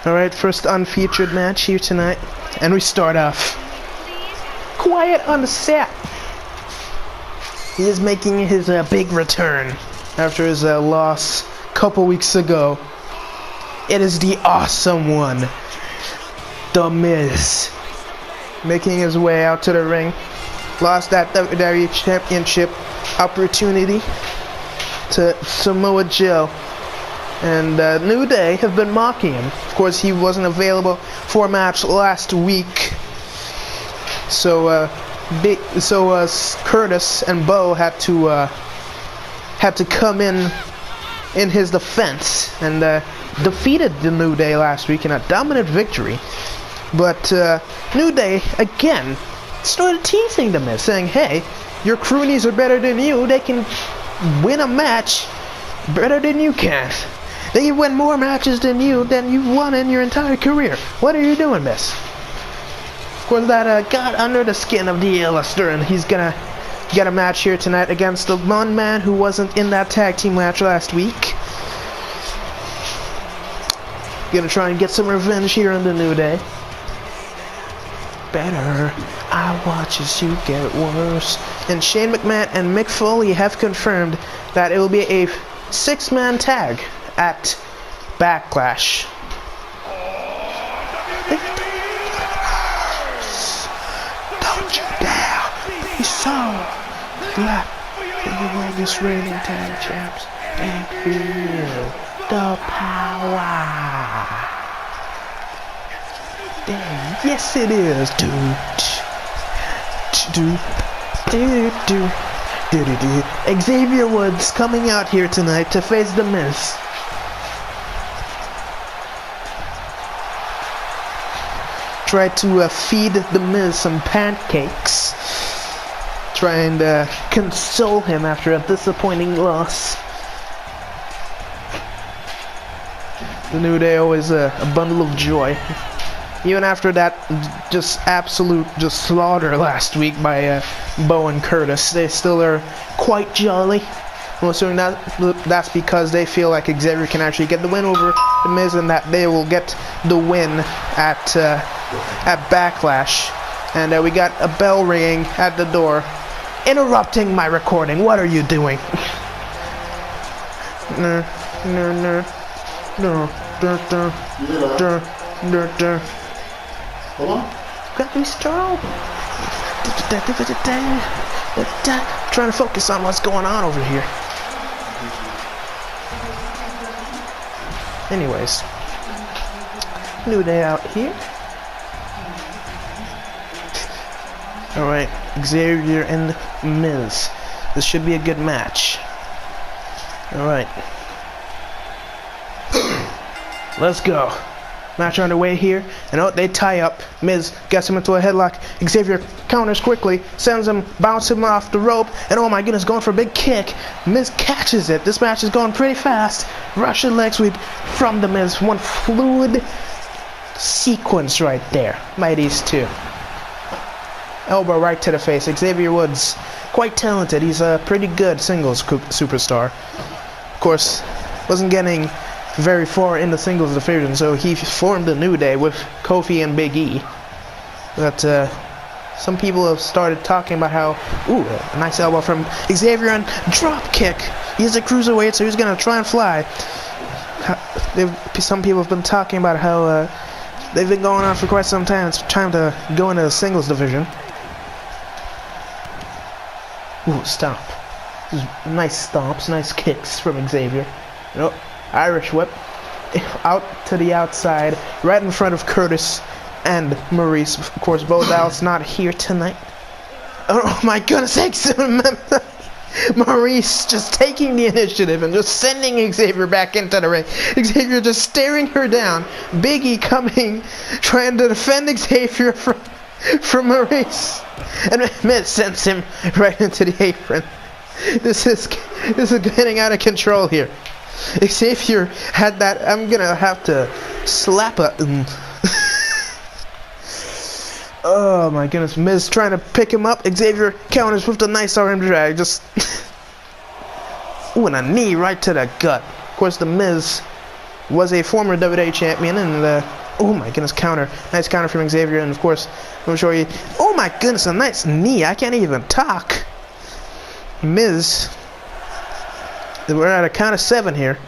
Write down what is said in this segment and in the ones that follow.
Alright, first unfeatured match here tonight. And we start off quiet on the set. He is making his big return after his loss a couple weeks ago. It is the awesome one, The Miz, making his way out to the ring. Lost that WWE Championship opportunity to Samoa Joe. And New Day have been mocking him. Of course, he wasn't available for a match last week. So Curtis and Bo had to come in his defense and defeated the New Day last week in a dominant victory. But New Day again started teasing the Miz, saying, "Hey, your croonies are better than you. They can win a match better than you can. They win more matches than you've won in your entire career. What are you doing, Miz?" Of course, that got under the skin of the A-lister, and he's gonna get a match here tonight against the one man who wasn't in that tag team match last week. Gonna try and get some revenge here on the New Day. Better, I watch as you get worse. And Shane McMahon and Mick Foley have confirmed that it will be a 6-man tag at Backlash. Don't you dare be so glad that you were this reigning tag champs and feel the power. Damn, yes it is. Xavier Woods coming out here tonight to face The Miz. Try to feed The Miz some pancakes. Try and console him after a disappointing loss. The New Day always a bundle of joy. Even after that absolute slaughter last week by Bo and Curtis, they still are quite jolly. I'm assuming that's because they feel like Xavier can actually get the win over The Miz, and that they will get the win at Backlash. And we got a bell ringing at the door, interrupting my recording. What are you doing? No. Hold on. Got to be strong. Trying to focus on what's going on over here. Anyways, New Day out here. Alright, Xavier and Miz. This should be a good match. Alright. Let's go. Match underway here, and they tie up. Miz gets him into a headlock. Xavier counters quickly, sends him, bounces him off the rope, and oh my goodness, going for a big kick. Miz catches it. This match is going pretty fast. Russian leg sweep from the Miz. One fluid sequence right there by these two. Elbow right to the face. Xavier Woods, quite talented. He's a pretty good singles superstar. Of course, wasn't getting very far in the singles division, so he formed a New Day with Kofi and Big E. But some people have started talking about how, a nice elbow from Xavier and drop kick. He's a cruiserweight, so he's gonna try and fly. Some people have been talking about how they've been going on for quite some time. It's time to go into the singles division. Stomp. Nice stomps, nice kicks from Xavier. Irish whip out to the outside, right in front of Curtis and Maurice. Of course, Bo Dallas not here tonight. Oh my goodness sakes! Maurice just taking the initiative and just sending Xavier back into the ring. Xavier just staring her down. Big E coming, trying to defend Xavier from Maurice, and Miz sends him right into the apron. This is getting out of control here. Xavier had that. I'm gonna have to slap a. Oh my goodness, Miz trying to pick him up. Xavier counters with the nice arm drag. Just. Ooh, and a knee right to the gut. Of course, the Miz was a former WWE champion, and oh my goodness, counter. Nice counter from Xavier, and of course, I'm sure you. Oh my goodness, a nice knee. I can't even talk. Miz, we're at a count of 7 here,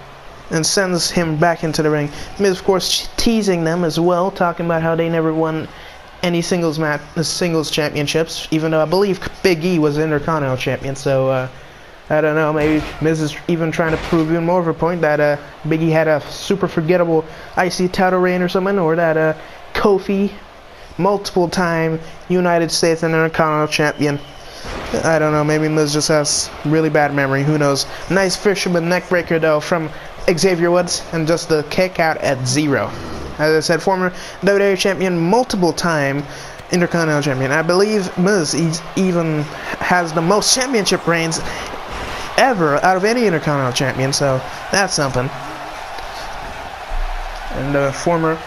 and sends him back into the ring. Miz, of course, teasing them as well, talking about how they never won any singles championships, even though I believe Big E was Intercontinental champion, so I don't know, maybe Miz is even trying to prove even more of a point that Big E had a super forgettable IC title reign or something, or that Kofi, multiple time United States and Intercontinental champion. I don't know, maybe Miz just has really bad memory, who knows. Nice fisherman neckbreaker though from Xavier Woods, and just the kick out at 0. As I said, former WWE champion, multiple time Intercontinental champion. I believe Miz even has the most championship reigns ever out of any Intercontinental champion, so that's something. And former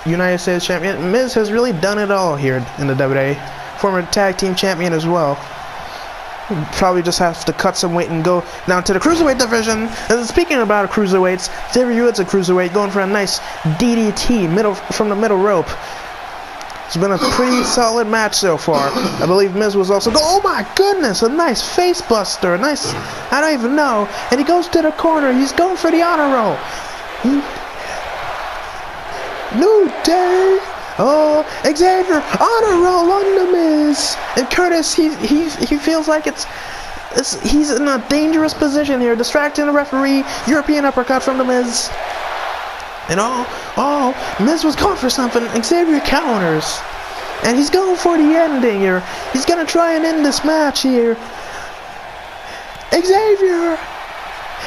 United States champion, Miz has really done it all here in the WWE. Former tag team champion as well. Probably just have to cut some weight and go down to the cruiserweight division. And speaking about cruiserweights, Xavier Woods a cruiserweight, going for a nice DDT from the middle rope. It's been a pretty solid match so far. I believe Miz was also oh my goodness, a nice face buster, a nice, I don't even know. And he goes to the corner, he's going for the honor roll. New Day. Oh, Xavier, honor roll on the Miz. And Curtis, he feels like he's in a dangerous position here, distracting the referee. European uppercut from the Miz. And Miz was going for something. Xavier counters. And he's going for the ending here. He's going to try and end this match here. Xavier!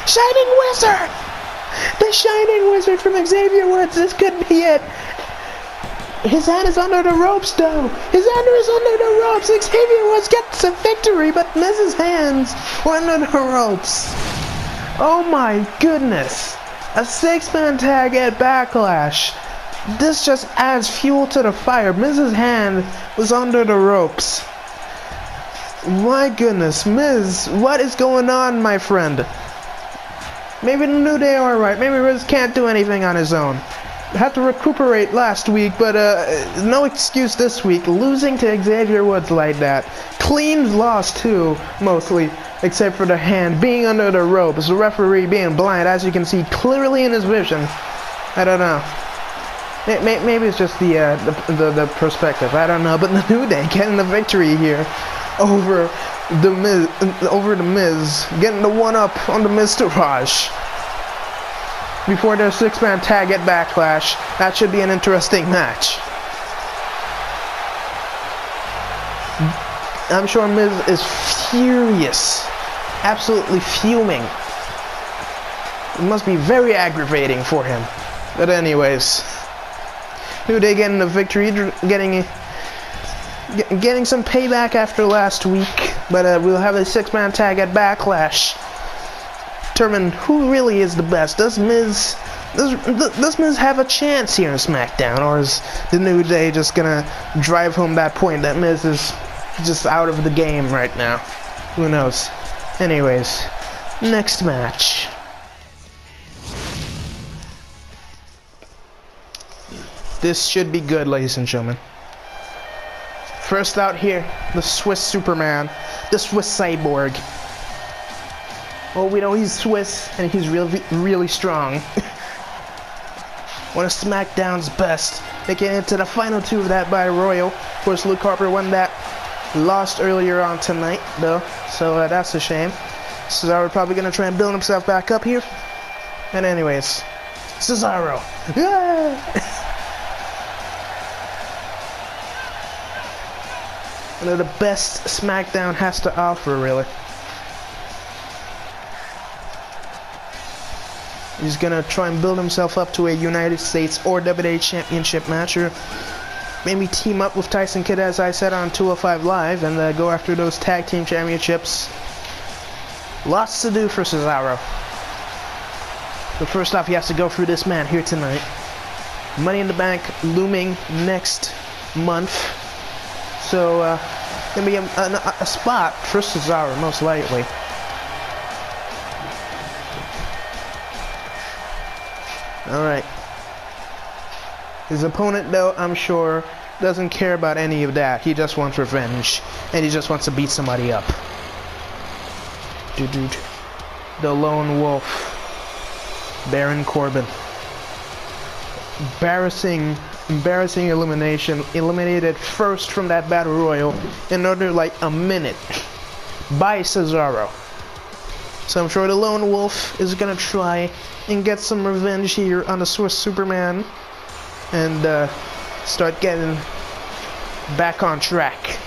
Shining Wizard! The Shining Wizard from Xavier Woods. This could be it. His hand is under the ropes, though. His hand is under the ropes. Xavier Woods gets a victory, but Miz's hands were under the ropes. Oh my goodness. A 6-man tag at Backlash. This just adds fuel to the fire. Miz's hand was under the ropes. My goodness, Miz, what is going on, my friend? Maybe the New Day are right. Maybe Miz can't do anything on his own. Had to recuperate last week, but no excuse this week. Losing to Xavier Woods like that. Clean loss too, mostly, except for the hand being under the ropes. The referee being blind, as you can see clearly in his vision. I don't know. Maybe it's just the perspective. I don't know. But the New Day getting the victory here over the Miz, getting the 1-up on the Miztourage. Before their 6-man tag at Backlash. That should be an interesting match. I'm sure Miz is furious. Absolutely fuming. It must be very aggravating for him. But anyways, New Day getting the victory, getting some payback after last week. But we'll have a 6-man tag at Backlash. Determine who really is the best. Does Miz have a chance here in Smackdown, or is the New Day just gonna drive home that point that Miz is just out of the game right now? Who knows? Anyways, next match. This should be good, ladies and gentlemen. First out here, the Swiss Superman, the Swiss Cyborg. Well, we know he's Swiss, and he's really strong. One of SmackDown's best. Making it to the final 2 of that Battle Royal. Of course, Luke Harper won that. Lost earlier on tonight, though, so that's a shame. Cesaro probably going to try and build himself back up here. And anyways, Cesaro. Yeah! One of the best SmackDown has to offer, really. He's gonna try and build himself up to a United States or WWE Championship match, or maybe team up with Tyson Kidd, as I said on 205 Live, and go after those tag team championships. Lots to do for Cesaro. But first off, he has to go through this man here tonight. Money in the Bank looming next month, so gonna be a spot for Cesaro, most likely. Alright. His opponent, though, I'm sure, doesn't care about any of that. He just wants revenge. And he just wants to beat somebody up. Dude. The Lone Wolf. Baron Corbin. Embarrassing elimination. Eliminated first from that battle royal in under like a minute by Cesaro. So I'm sure the Lone Wolf is gonna try and get some revenge here on the Swiss Superman and start getting back on track.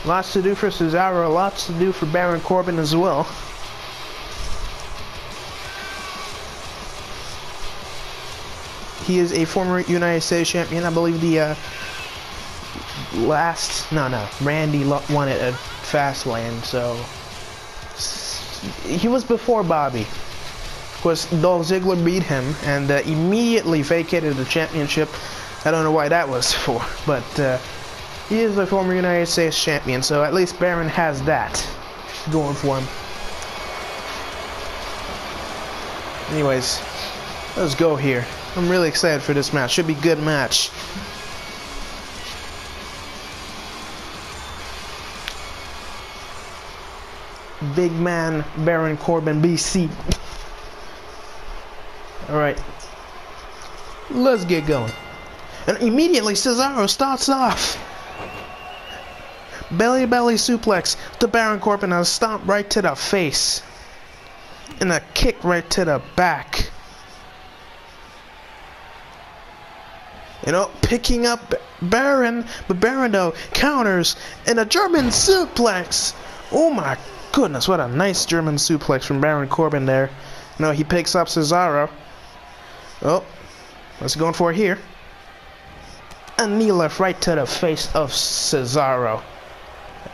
Lots to do for Cesaro, lots to do for Baron Corbin as well. He is a former United States champion. I believe the Randy won it at Fastlane, so he was before Bobby. Of course, Dolph Ziggler beat him and immediately vacated the championship. I don't know why that was for, but he is a former United States champion, so at least Baron has that going for him. Anyways, let's go here. I'm really excited for this match. Should be a good match. Big man Baron Corbin BC. Alright. Let's get going. And immediately Cesaro starts off. Belly suplex to Baron Corbin, a stomp right to the face. And a kick right to the back. You know, picking up Baron, but Baron though counters and a German suplex. Oh my goodness, what a nice German suplex from Baron Corbin there. You know, he picks up Cesaro. Oh, what's he going for here? A knee left right to the face of Cesaro.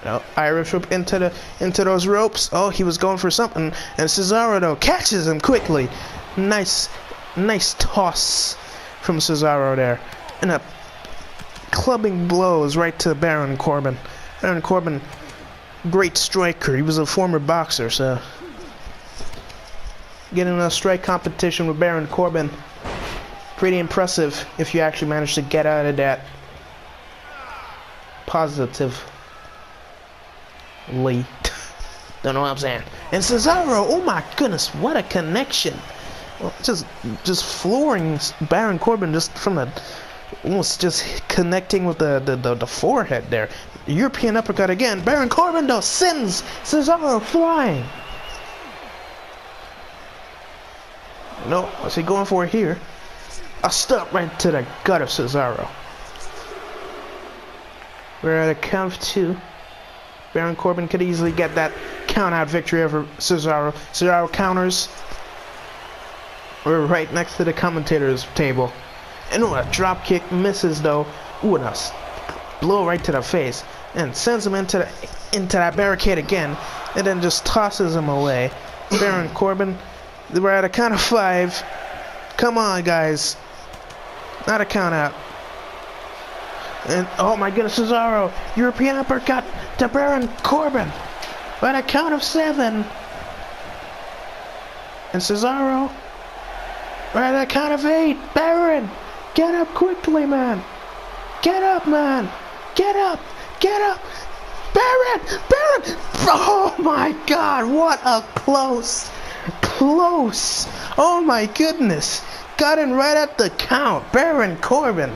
You know, Irish whip into those ropes. Oh, he was going for something, and Cesaro though catches him quickly. Nice toss from Cesaro there. And a clubbing blows right to Baron Corbin. Baron Corbin, great striker. He was a former boxer, so getting a strike competition with Baron Corbin, pretty impressive if you actually manage to get out of that positively. Don't know what I'm saying. And Cesaro, oh my goodness, what a connection. Well, just flooring Baron Corbin just from the, almost just connecting with the forehead there. European uppercut again. Baron Corbin though sends Cesaro flying. No, what's he going for here? A stop right to the gut of Cesaro. We're at a count of 2. Baron Corbin could easily get that count-out victory over Cesaro. Cesaro counters. We're right next to the commentator's table. And a drop kick misses though. Ooh, and a blow right to the face. And sends him into that barricade again. And then just tosses him away. Baron Corbin, we're at a count of 5. Come on, guys. Not a count out. And oh my goodness, Cesaro, European uppercut to Baron Corbin. We're at a count of 7. And Cesaro, we're at a count of 8. Baron, get up quickly, man. Get up, man. Get up. Get up. Baron. Oh my God, what a close. Oh my goodness. Got in right at the count. Baron Corbin.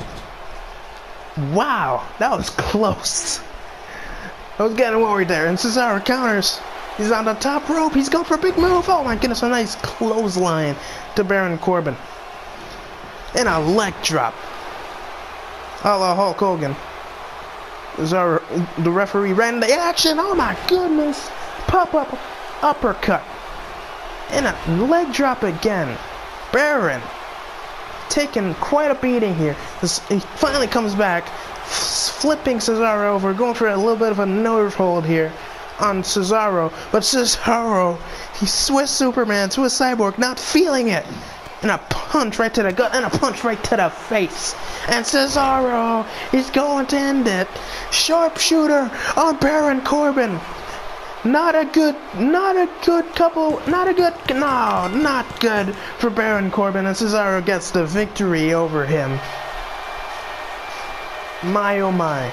Wow, that was close. I was getting worried there. And Cesaro counters. He's on the top rope. He's going for a big move. Oh my goodness, a nice clothesline to Baron Corbin. And a leg drop. A la Hulk Hogan. Cesaro, the referee ran the action. Oh my goodness. Pop-up uppercut. And a leg drop again. Baron taking quite a beating here. He finally comes back, flipping Cesaro over, going for a little bit of a nerve hold here on Cesaro. But Cesaro, he's Swiss Superman, Swiss Cyborg, not feeling it. and a punch right to the gut, and a punch right to the face. And Cesaro is going to end it. Sharpshooter on Baron Corbin. Not good for Baron Corbin, and Cesaro gets the victory over him. My oh my.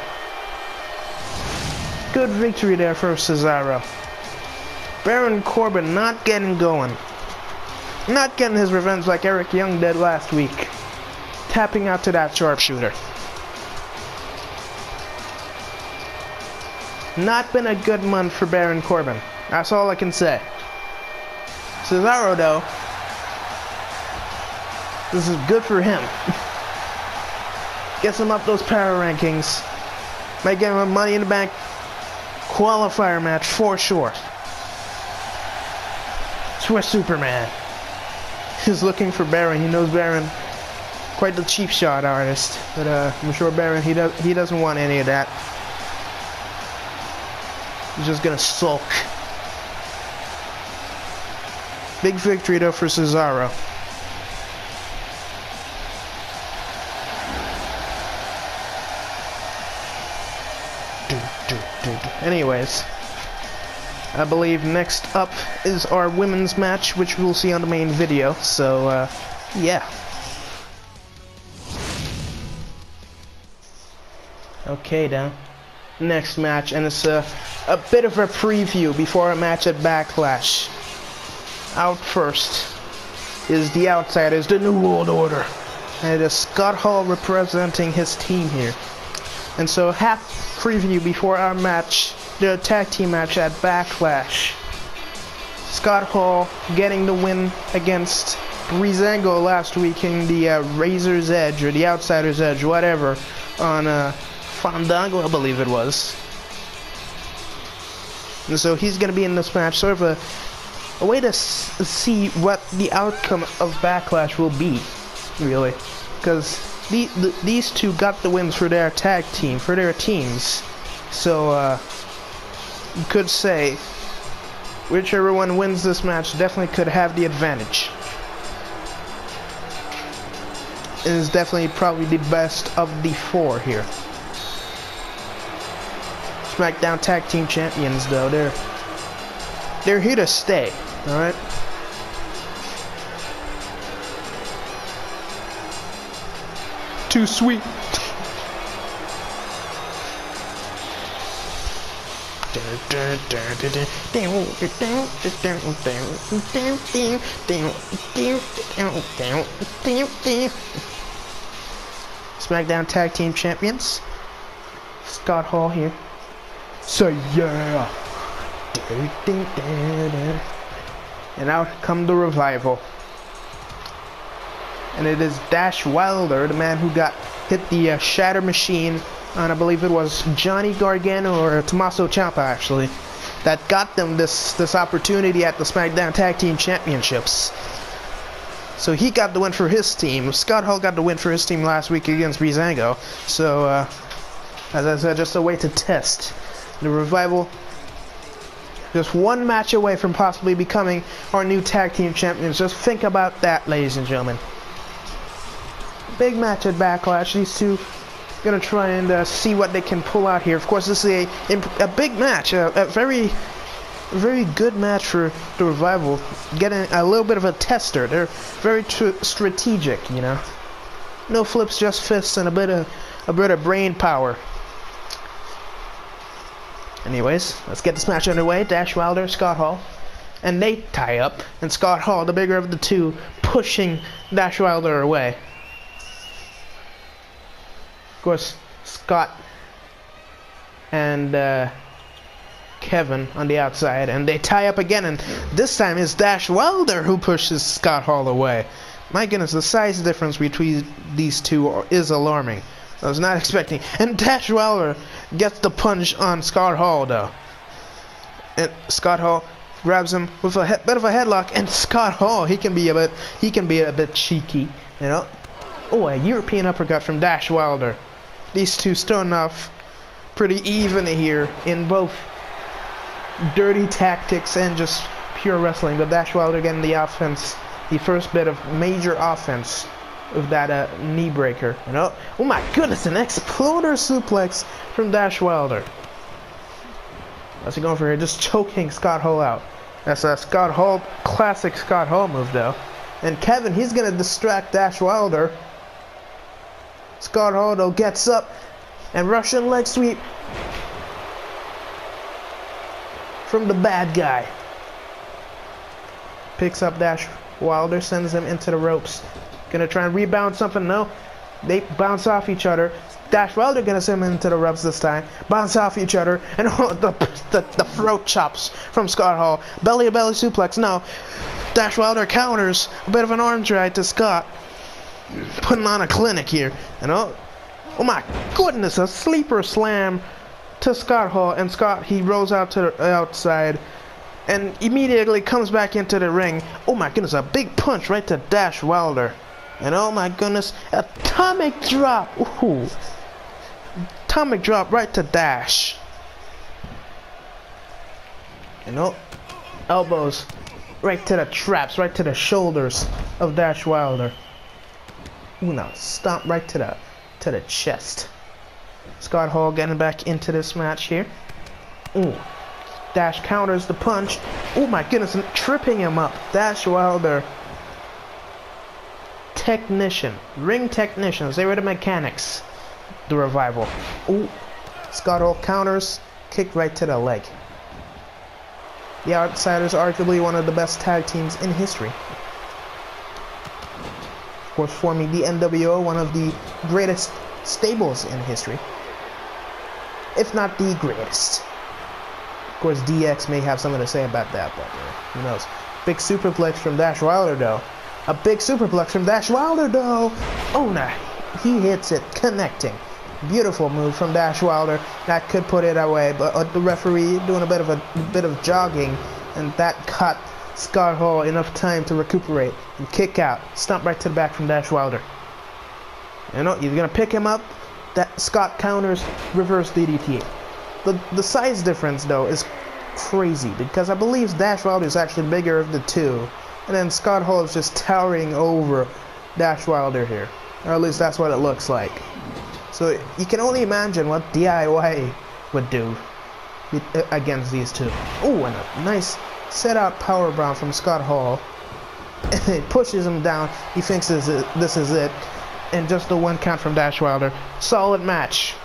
Good victory there for Cesaro. Baron Corbin not getting going. Not getting his revenge like Eric Young did last week. Tapping out to that sharpshooter. Not been a good month for Baron Corbin. That's all I can say. Cesaro, though, this is good for him. Gets him up those power rankings. Might get him a Money in the Bank qualifier match for sure. Swiss Superman. He's looking for Baron. He knows Baron, quite the cheap shot artist. But I'm sure Baron, he doesn't want any of that. He's just gonna sulk. Big victory though for Cesaro. Anyways, I believe next up is our women's match, which we'll see on the main video. So, yeah. Okay, then. Next match, and it's a bit of a preview before a match at Backlash. Out first is the Outsiders, the New World Order, and it is Scott Hall representing his team here. And so, half preview before our match, the tag team match at Backlash. Scott Hall getting the win against Breezango last week in the Razor's Edge, or the Outsider's Edge, whatever, on Fandango, I believe it was. And so he's going to be in this match, sort of a way to see what the outcome of Backlash will be, really. Because these two got the wins for their tag team, for their teams. So, you could say, whichever one wins this match definitely could have the advantage. It is definitely probably the best of the four here. Smackdown Tag Team Champions, though, they're here to stay, alright? Too sweet. Smackdown Tag Team Champions. Scott Hall here. So yeah. And out come the Revival. And it is Dash Wilder, the man who got hit the Shatter Machine on, I believe it was Johnny Gargano or Tommaso Ciampa actually, that got them this opportunity at the SmackDown Tag Team Championships. So he got the win for his team. Scott Hall got the win for his team last week against Breezango. So, as I said, just a way to test the Revival. Just one match away from possibly becoming our new tag team champions. Just think about that, ladies and gentlemen. Big match at Backlash. These two gonna try and see what they can pull out here. Of course, this is a big match, a very good match for the Revival. Getting a little bit of a tester. They're very strategic, you know. No flips, just fists, and a bit of brain power. Anyways, let's get this match underway. Dash Wilder, Scott Hall, and they tie up. And Scott Hall, the bigger of the two, pushing Dash Wilder away. Of course, Scott and Kevin on the outside, and they tie up again, and this time it's Dash Wilder who pushes Scott Hall away. My goodness, the size difference between these two is alarming. I was not expecting. And Dash Wilder gets the punch on Scott Hall, though. And Scott Hall grabs him with a bit of a headlock, and Scott Hall, he can be a bit cheeky, you know. Oh, a European uppercut from Dash Wilder. These two starting off pretty even here in both dirty tactics and just pure wrestling. But Dash Wilder getting the offense the first bit of major offense of that knee breaker. You know? Oh my goodness, an exploder suplex from Dash Wilder. What's he going for here? Just choking Scott Hall out. That's a Scott Hall, classic Scott Hall move though. And Kevin, he's gonna distract Dash Wilder. Scott Hall though gets up and Russian leg sweep from the bad guy. Picks up Dash Wilder, sends him into the ropes. Gonna try and rebound something. No, they bounce off each other. Dash Wilder gonna send him into the ropes this time. Bounce off each other, and the throat chops from Scott Hall. Belly to belly suplex. No, Dash Wilder counters. A bit of an arm drag to Scott. Putting on a clinic here. And oh my goodness, a sleeper slam to Scott Hall, and Scott, he rolls out to the outside and immediately comes back into the ring. Oh my goodness, a big punch right to Dash Wilder. And oh my goodness, atomic drop. Ooh. Atomic drop right to Dash. And oh, elbows right to the traps, right to the shoulders of Dash Wilder. Ooh, now stomp right to the chest. Scott Hall getting back into this match here. Ooh. Dash counters the punch. Oh my goodness, and tripping him up. Dash Wilder. Technician. Ring technicians. They were the mechanics. The Revival. Ooh. Scott Hall counters. Kick right to the leg. The Outsiders, arguably one of the best tag teams in history. Of course, forming the NWO, one of the greatest stables in history. If not the greatest. Of course, DX may have something to say about that, but who knows. Big superplex from Dash Wilder, though. A big superplex from Dash Wilder, though. Oh, no. He hits it, connecting. Beautiful move from Dash Wilder. That could put it away, but the referee doing a bit of jogging, and that cut Scott Hall enough time to recuperate and kick out. Stomp right to the back from Dash Wilder. You know, he's gonna pick him up. That Scott counters reverse DDT. The size difference though is crazy because I believe Dash Wilder is actually bigger of the two, and then Scott Hall is just towering over Dash Wilder here, or at least that's what it looks like. So you can only imagine what DIY would do against these two. Oh, and a nice set out powerbomb from Scott Hall. It pushes him down. He thinks this is it. And just the one count from Dash Wilder. Solid match.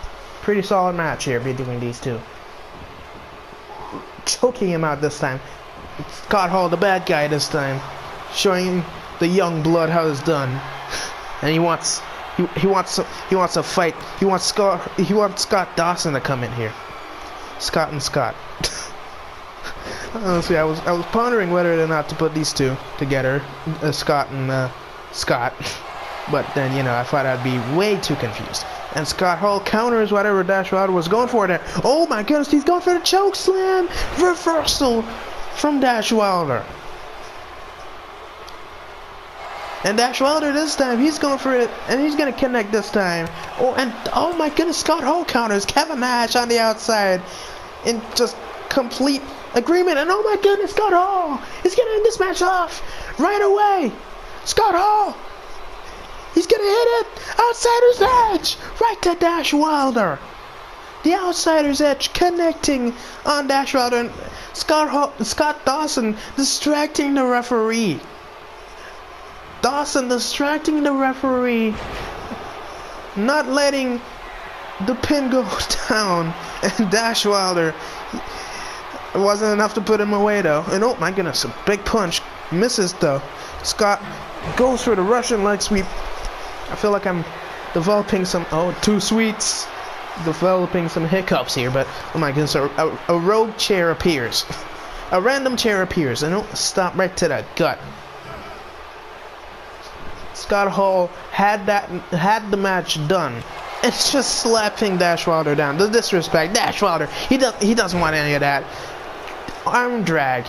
Pretty solid match here between these two. Choking him out this time. Scott Hall, the bad guy this time. Showing the young blood how it's done. And he wants a fight. He wants Scott Dawson to come in here. Scott and Scott. Honestly, I was pondering whether or not to put these two together, Scott and Scott. But then, you know, I thought I'd be way too confused. And Scott Hall counters whatever Dash Wilder was going for there. Oh my goodness, he's going for the choke slam! Reversal from Dash Wilder. And Dash Wilder this time, he's going for it, and he's going to connect this time. Oh, and oh my goodness, Scott Hall counters Kevin Nash on the outside in just complete agreement. And oh my goodness, Scott Hall is going to end this match off right away. Scott Hall, he's going to hit it. Outsider's Edge right to Dash Wilder. The Outsider's Edge connecting on Dash Wilder, and Scott Dawson distracting the referee. Dawson distracting the referee, not letting the pin go down, and Dash Wilder, it wasn't enough to put him away though. And oh my goodness, a big punch, misses though. Scott goes for the Russian leg sweep. I feel like I'm developing some, too sweets, developing some hiccups here, but oh my goodness, a rogue chair appears. A random chair appears, and oh, stop right to the gut. Scott Hall had the match done. It's just slapping Dash Wilder down. The disrespect. Dash Wilder, he doesn't want any of that. Arm drag.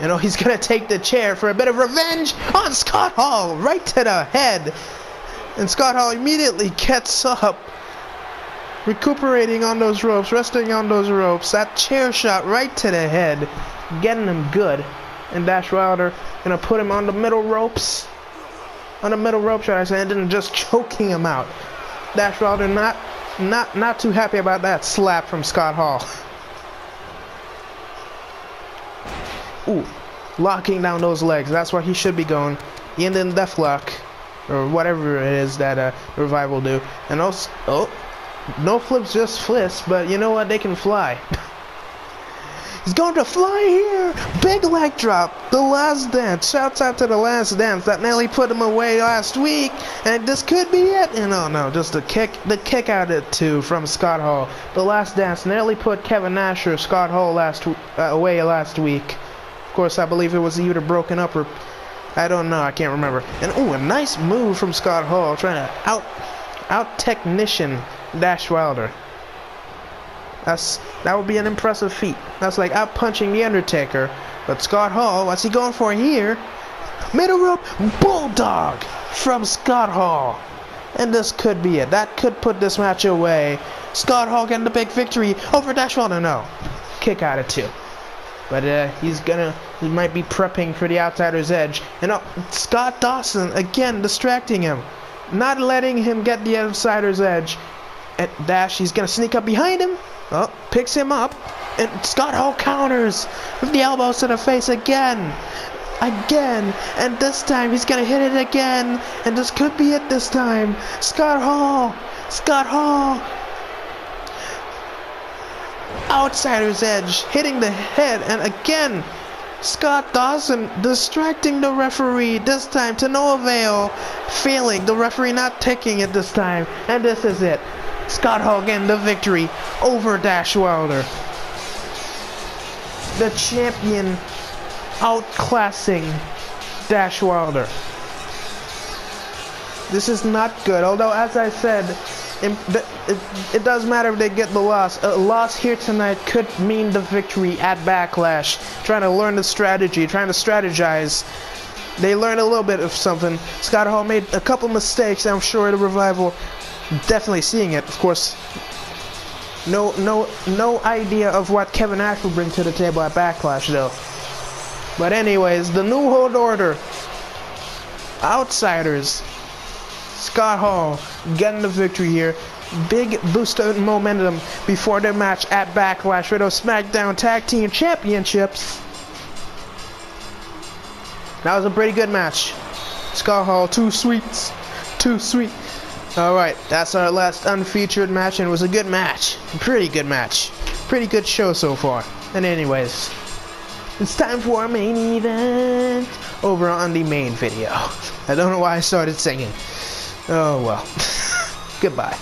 You know, he's gonna take the chair for a bit of revenge on Scott Hall, right to the head. And Scott Hall immediately gets up, recuperating on those ropes, resting on those ropes. That chair shot right to the head, getting him good. and Dash Wilder gonna put him on the middle ropes. On the middle rope, should I say, and then just choking him out. Dash Wilder not too happy about that slap from Scott Hall. Ooh, locking down those legs. That's where he should be going. The Indian Deathlock, or whatever it is that Revival do. And also, oh, no flips, just flips. But you know what? They can fly. He's going to fly here. Big leg drop. The Last Dance. Shouts out to The Last Dance that nearly put him away last week. And this could be it. And no, just the kick out at two from Scott Hall. The Last Dance nearly put Kevin Nash or Scott Hall away last week. Of course, I believe it was either broken up or I don't know. I can't remember. And a nice move from Scott Hall, trying to out technician Dash Wilder. That would be an impressive feat. That's like out punching the Undertaker. But Scott Hall, what's he going for here? Middle rope bulldog from Scott Hall. And this could be it. That could put this match away. Scott Hall getting the big victory over Dash Wilder. No, kick out of two. But he might be prepping for the Outsider's Edge. And Scott Dawson again distracting him, not letting him get the Outsider's Edge. And Dash, he's gonna sneak up behind him. Oh, picks him up, and Scott Hall counters with the elbows to the face again, and this time he's gonna hit it again, and this could be it this time. Scott Hall, Outsider's Edge, hitting the head, and again, Scott Dawson distracting the referee, this time to no avail, failing, the referee not taking it this time, and this is it. Scott Hall getting the victory over Dash Wilder. The champion outclassing Dash Wilder. This is not good, although as I said, it does matter if they get the loss. A loss here tonight could mean the victory at Backlash. Trying to learn the strategy, trying to strategize. They learned a little bit of something. Scott Hall made a couple mistakes, I'm sure the Revival definitely seeing it. Of course, no idea of what Kevin Nash will bring to the table at Backlash though. But anyways, the New World Order, Outsiders, Scott Hall getting the victory here. Big boost of momentum before their match at Backlash for those Smackdown Tag Team Championships. That was a pretty good match. Scott Hall, too sweet. Alright, that's our last unfeatured match, and it was a good match. A pretty good match. Pretty good show so far. And anyways, it's time for our main event over on the main video. I don't know why I started singing. Oh well. Goodbye.